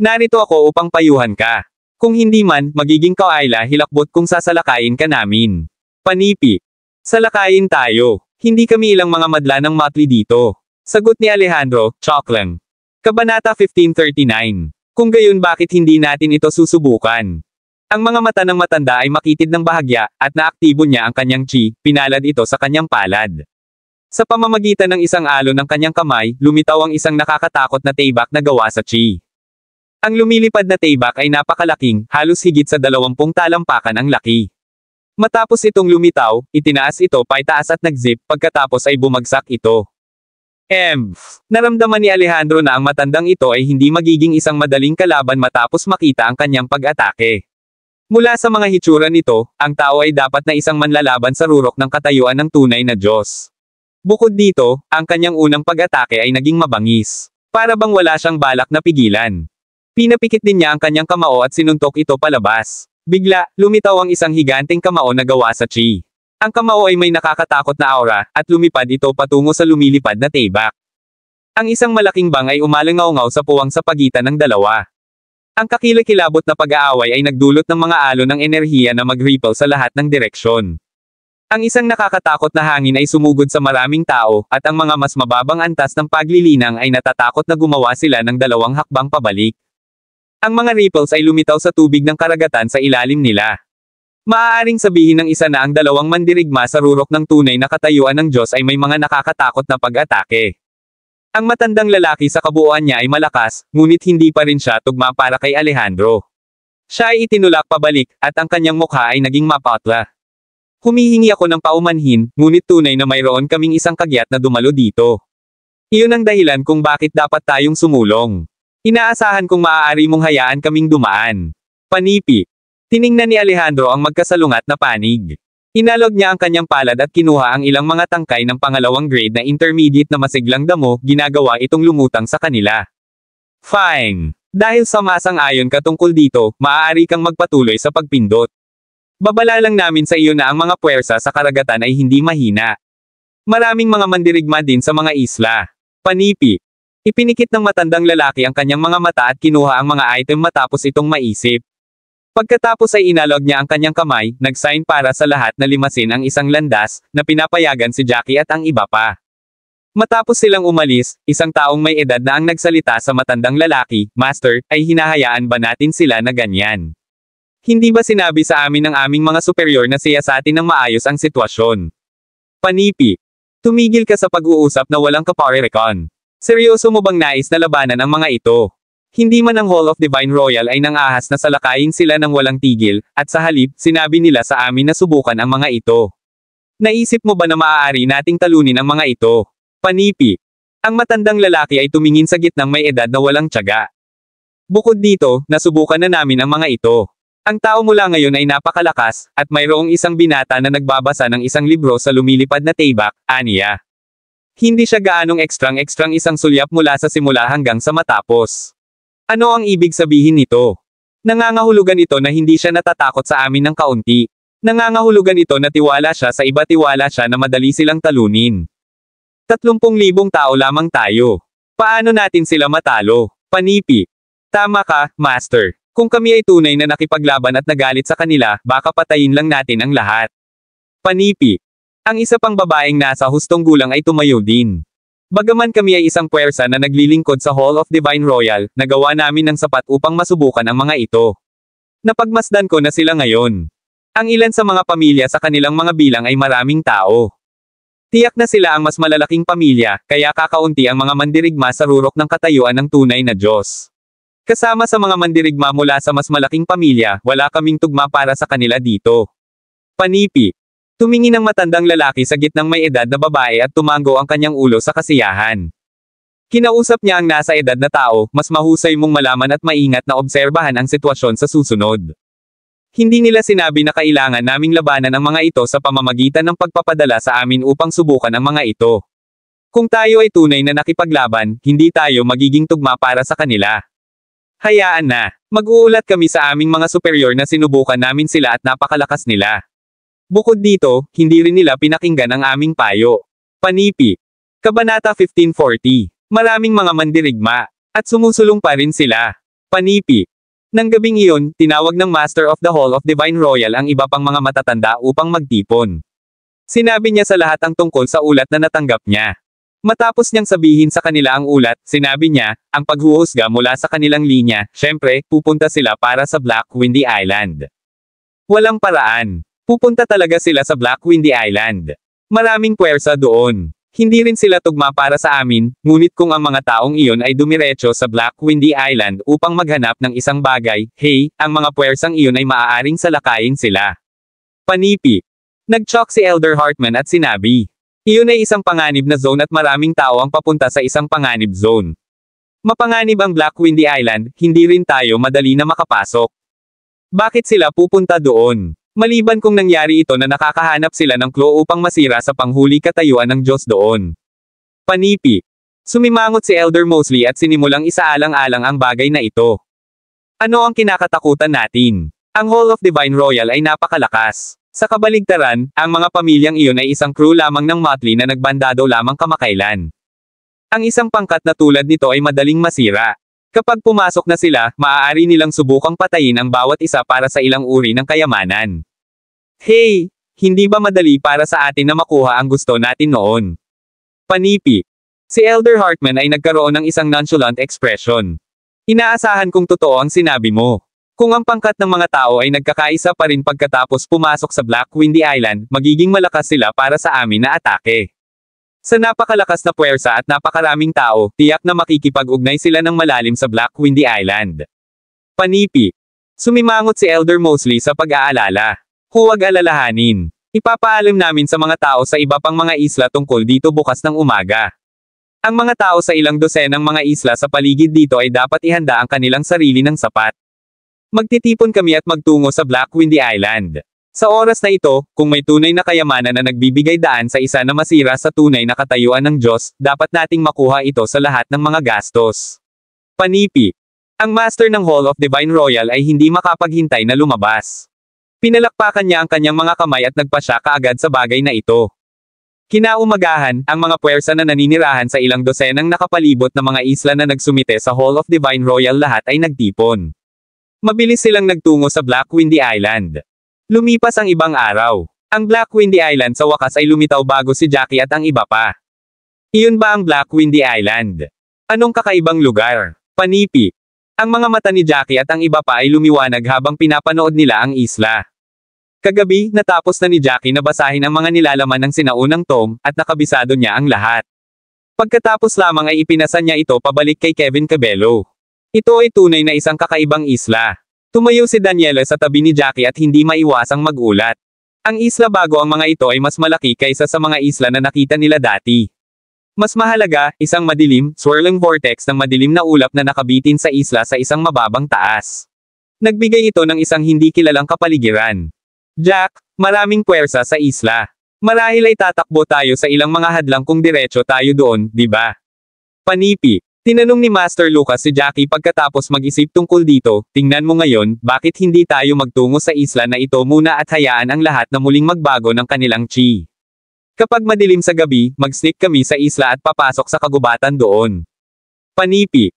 Narito ako upang payuhan ka. Kung hindi man, magiging kawaila hilakbot kung sasalakayin ka namin. Panipi. Salakayin tayo. Hindi kami ilang mga madla ng matli dito. Sagot ni Alejandro, chok lang. Kabanata 1539. Kung gayon bakit hindi natin ito susubukan? Ang mga mata ng matanda ay makitid ng bahagya, at naaktibo niya ang kanyang chi, pinalad ito sa kanyang palad. Sa pamamagitan ng isang alon ng kanyang kamay, lumitaw ang isang nakakatakot na taybak na gawa sa chi. Ang lumilipad na taybak ay napakalaking, halos higit sa 20 talampakan ang laki. Matapos itong lumitaw, itinaas ito paitaas at nagzip, pagkatapos ay bumagsak ito. Naramdaman ni Alejandro na ang matandang ito ay hindi magiging isang madaling kalaban matapos makita ang kanyang pag-atake. Mula sa mga hitsura nito, ang tao ay dapat na isang manlalaban sa rurok ng katayuan ng tunay na Diyos. Bukod dito, ang kanyang unang pag-atake ay naging mabangis. Para bang wala siyang balak na pigilan. Pinapikit din niya ang kanyang kamao at sinuntok ito palabas. Bigla, lumitaw ang isang higanteng kamao na gawa sa chi. Ang kamao ay may nakakatakot na aura, at lumipad ito patungo sa lumilipad na taybak. Ang isang malaking bang ay umalangaw-ngaw sa puwang sa pagitan ng dalawa. Ang kakilakilabot na pag-aaway ay nagdulot ng mga alon ng enerhiya na mag-ripple sa lahat ng direksyon. Ang isang nakakatakot na hangin ay sumugod sa maraming tao, at ang mga mas mababang antas ng paglilinang ay natatakot na gumawa sila ng 2 hakbang pabalik. Ang mga ripples ay lumitaw sa tubig ng karagatan sa ilalim nila. Maaaring sabihin ng isa na ang 2 mandirigma sa rurok ng tunay na katayuan ng Diyos ay may mga nakakatakot na pag-atake. Ang matandang lalaki sa kabuuan niya ay malakas, ngunit hindi pa rin siya tugma para kay Alejandro. Siya ay itinulak pabalik, at ang kanyang mukha ay naging mapatla. Humihingi ako ng paumanhin, ngunit tunay na mayroon kaming isang kagyat na dumalo dito. Iyon ang dahilan kung bakit dapat tayong sumulong. Inaasahan kong maaari mong hayaan kaming dumaan. Panipi. Tiningnan ni Alejandro ang magkasalungat na panig. Inalog niya ang kanyang palad at kinuha ang ilang mga tangkay ng pangalawang grade na intermediate na masiglang damo, ginagawa itong lumutang sa kanila. Fine. Dahil sa masang-ayon ka tungkol dito, maaari kang magpatuloy sa pagpindot. Babala lang namin sa iyo na ang mga puwersa sa karagatan ay hindi mahina. Maraming mga mandirigma din sa mga isla. Panipi. Ipinikit ng matandang lalaki ang kanyang mga mata at kinuha ang mga item matapos itong maisip. Pagkatapos ay inalog niya ang kanyang kamay, nag-sign para sa lahat na limasin ang isang landas, na pinapayagan si Jackie at ang iba pa. Matapos silang umalis, isang taong may edad na ang nagsalita sa matandang lalaki, "Master, ay hinahayaan ba natin sila na ganyan? Hindi ba sinabi sa amin ng aming mga superior na siyasatin ng maayos ang sitwasyon?" Panipi. Tumigil ka sa pag-uusap na walang kaparerekon. Seryoso mo bang nais na labanan ang mga ito? Hindi man ang Hall of Divine Royal ay nangahas na salakayin sila ng walang tigil, at sa halip, sinabi nila sa amin na subukan ang mga ito. Naisip mo ba na maaari nating talunin ang mga ito? Panipi. Ang matandang lalaki ay tumingin sa gitnang may edad na walang tiyaga. Bukod dito, nasubukan na namin ang mga ito. Ang tao mula ngayon ay napakalakas, at mayroong isang binata na nagbabasa ng isang libro sa lumilipad na table, aniya. Hindi siya gaanong ekstrang isang sulyap mula sa simula hanggang sa matapos. Ano ang ibig sabihin nito? Nangangahulugan ito na hindi siya natatakot sa amin ng kaunti. Nangangahulugan ito na tiwala siya sa iba, tiwala siya na madali silang talunin. 30,000 tao lamang tayo. Paano natin sila matalo? Panipi. Tama ka, Master. Kung kami ay tunay na nakipaglaban at nagalit sa kanila, baka patayin lang natin ang lahat. Panipi. Ang isa pang babaeng nasa hustong gulang ay tumayo din. Bagaman kami ay isang puwersa na naglilingkod sa Hall of Divine Royal, nagawa namin ng sapat upang masubukan ang mga ito. Napagmasdan ko na sila ngayon. Ang ilan sa mga pamilya sa kanilang mga bilang ay maraming tao. Tiyak na sila ang mas malalaking pamilya, kaya kakaunti ang mga mandirigma sa rurok ng katayuan ng tunay na Diyos. Kasama sa mga mandirigma mula sa mas malaking pamilya, wala kaming tugma para sa kanila dito. Panipi. Tumingin ang matandang lalaki sa gitnang may edad na babae at tumango ang kanyang ulo sa kasiyahan. Kinausap niya ang nasa edad na tao, mas mahusay mong malaman at maingat na obserbahan ang sitwasyon sa susunod. Hindi nila sinabi na kailangan naming labanan ang mga ito sa pamamagitan ng pagpapadala sa amin upang subukan ang mga ito. Kung tayo ay tunay na nakipaglaban, hindi tayo magiging tugma para sa kanila. Hayaan na, mag-uulat kami sa aming mga superior na sinubukan namin sila at napakalakas nila. Bukod dito, hindi rin nila pinakinggan ang aming payo. Panipi. Kabanata 1540. Maraming mga mandirigma, at sumusulong pa rin sila. Panipi. Nang gabing iyon, tinawag ng Master of the Hall of Divine Royal ang iba pang mga matatanda upang magtipon. Sinabi niya sa lahat ang tungkol sa ulat na natanggap niya. Matapos niyang sabihin sa kanila ang ulat, sinabi niya, ang paghuhusga mula sa kanilang linya, syempre, pupunta sila para sa Black Windy Island. Walang paraan. Pupunta talaga sila sa Black Windy Island. Maraming puwersa doon. Hindi rin sila tugma para sa amin, ngunit kung ang mga taong iyon ay dumiretso sa Black Windy Island upang maghanap ng isang bagay, hey, ang mga puwersang iyon ay maaaring salakayin sila. Panipi. Nag-chalk si Elder Hartman at sinabi, iyon ay isang panganib na zone at maraming tao ang papunta sa isang panganib zone. Mapanganib ang Black Windy Island, hindi rin tayo madali na makapasok. Bakit sila pupunta doon? Maliban kung nangyari ito na nakakahanap sila ng clue upang masira sa panghuli katayuan ng Diyos doon. Panipi. Sumimangot si Elder Mosley at sinimulang isaalang-alang ang bagay na ito. Ano ang kinakatakutan natin? Ang Hall of Divine Royal ay napakalakas. Sa kabaligtaran, ang mga pamilyang iyon ay isang crew lamang ng motley na nagbandado lamang kamakailan. Ang isang pangkat na tulad nito ay madaling masira. Kapag pumasok na sila, maaari nilang subukang patayin ang bawat isa para sa ilang uri ng kayamanan. Hey! Hindi ba madali para sa atin na makuha ang gusto natin noon? Panipi. Si Elder Hartman ay nagkaroon ng isang nonchalant expression. Inaasahan kong totoo ang sinabi mo. Kung ang pangkat ng mga tao ay nagkakaisa pa rin pagkatapos pumasok sa Black Windy Island, magiging malakas sila para sa amin na atake. Sa napakalakas na puwersa at napakaraming tao, tiyak na makikipag-ugnay sila ng malalim sa Black Windy Island. Panipi. Sumimangot si Elder Mosley sa pag-aalala. Huwag alalahanin. Ipapaalam namin sa mga tao sa iba pang mga isla tungkol dito bukas ng umaga. Ang mga tao sa ilang dosenang mga isla sa paligid dito ay dapat ihanda ang kanilang sarili ng sapat. Magtitipon kami at magtungo sa Black Windy Island. Sa oras na ito, kung may tunay na kayamanan na nagbibigay daan sa isa na masira sa tunay na katayuan ng Diyos, dapat nating makuha ito sa lahat ng mga gastos. Panipi. Ang Master ng Hall of Divine Royal ay hindi makapaghintay na lumabas. Pinalakpakan niya ang kanyang mga kamay at nagpasya kaagad sa bagay na ito. Kinaumagahan, ang mga puwersa na naninirahan sa ilang dosenang nakapalibot na mga isla na nagsumite sa Hall of Divine Royal lahat ay nagtipon. Mabilis silang nagtungo sa Black Windy Island. Lumipas ang ibang araw. Ang Black Windy Island sa wakas ay lumitaw bago si Jackie at ang iba pa. Iyon ba ang Black Windy Island? Anong kakaibang lugar? Panipi. Ang mga mata ni Jackie at ang iba pa ay lumiwanag habang pinapanood nila ang isla. Kagabi, natapos na ni Jackie na basahin ang mga nilalaman ng sinaunang tom, at nakabisado niya ang lahat. Pagkatapos lamang ay ipinasa niya ito pabalik kay Kevin Cabello. Ito ay tunay na isang kakaibang isla. Tumayo si Daniela sa tabi ni Jackie at hindi maiwasang magulat. Ang isla bago ang mga ito ay mas malaki kaysa sa mga isla na nakita nila dati. Mas mahalaga, isang madilim, swirling vortex ng madilim na ulap na nakabitin sa isla sa isang mababang taas. Nagbigay ito ng isang hindi kilalang kapaligiran. Jack, maraming puwersa sa isla. Marahil ay tatakbo tayo sa ilang mga hadlang kung diretso tayo doon, di ba? Panipi. Tinanong ni Master Lucas si Jackie pagkatapos mag-isip tungkol dito. Tingnan mo ngayon, bakit hindi tayo magtungo sa isla na ito muna at hayaan ang lahat na muling magbago ng kanilang chi. Kapag madilim sa gabi, mag-sneak kami sa isla at papasok sa kagubatan doon. Panipi.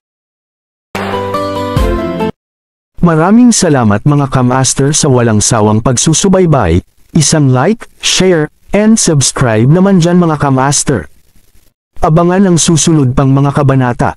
Maraming salamat mga ka-master sa walang sawang pagsusubaybay, isang like, share, and subscribe naman dyan mga ka-master. Abangan ang susunod pang mga kabanata.